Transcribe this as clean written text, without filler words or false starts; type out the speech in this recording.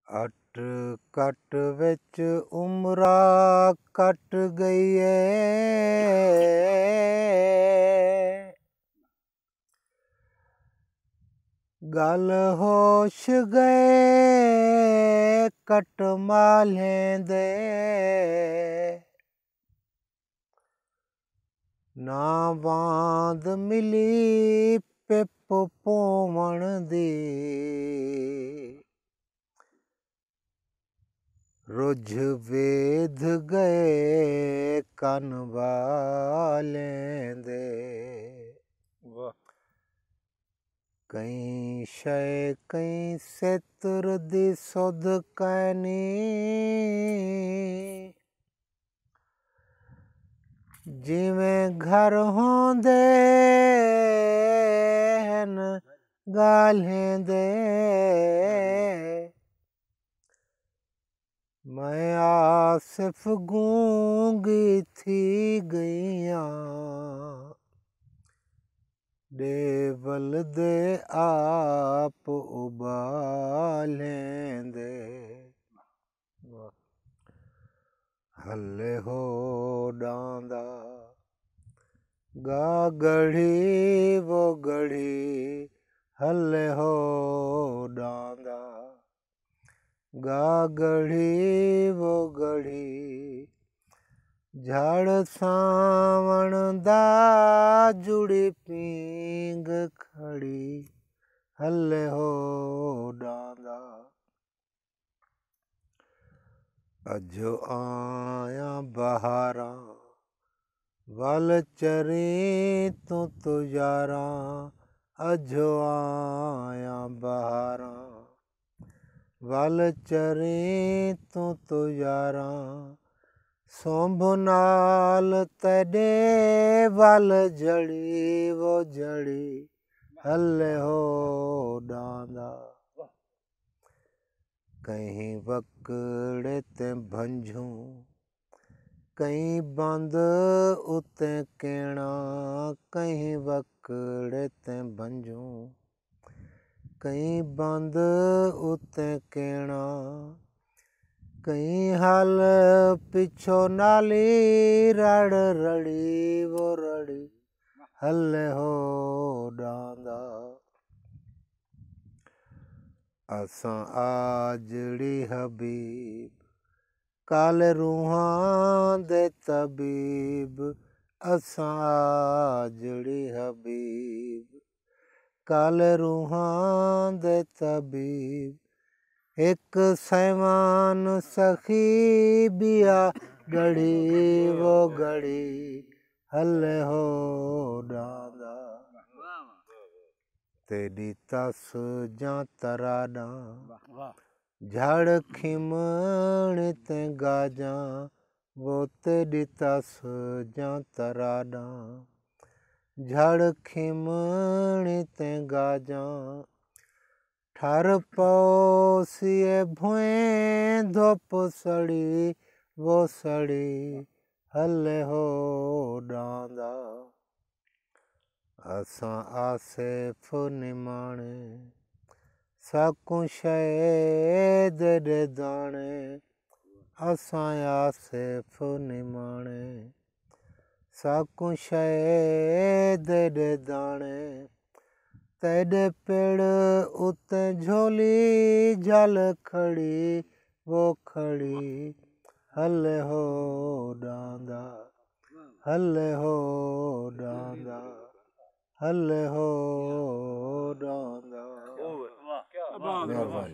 At cut which उमरा cut गई है, गल होश गए कट मालें दे, ना बांद मिली पिप पोवण दी, रुझ वेध गए कन वालें दे। कई शय कई सेत्र दी सुध कैनी, जिवें घर होंदे हन गाल्हें दे। मैं आसिफ गूंगी थी गईयां, डेवल दे आप उबालें दे। हले हो डांदा गा गढ़ी वो गढ़ी, हले हो डांदा गा गढ़ी वो गढ़ी, झाड़ सावण दा जुड़ी पींग खड़ी, हले हो डांदा। अजो आया बहारां वल चरी तू यारां, अजो आया बहारां वल चरी तू यारां, सोंभ नाल तेरे वल जड़ी वो जड़ी, हले हो डांदा। कहीं वकड़े ते भंजूं कहीं बंद उते केणा, कहीं वकड़े ते भंजूं कहीं बंद उते केणा, कहीं हल पिछो नाली रड़ रड़ी वो रड़ी, हले हो डांदा। असां आजड़ी हबीब कल रूहां दे तबीब, असां आजड़ी हबीब कल रूहां दे तबीब, एक सैमान सखी बिया गढ़ी वो गढ़ी, हले हो डांदा। तेरी तस जां तराडां झड़ खिमण ते गाजां, वो तेरी तस जां तराडां झड़ खिमण ते गाजां, ठर पौसिए भुएं धुप सड़ी वो सड़ी, हले हो डांदा। असां आसिफ निमाणे साकूं शय दे दाणे, असां आसिफ निमाणे साकूं शय दे दाणे, तेरे पेड़ उते झोली झल खड़ी वो खड़ी, हले हो डांदा हले हो डांदा हले हो डांदा। बहुत मेहरबानी।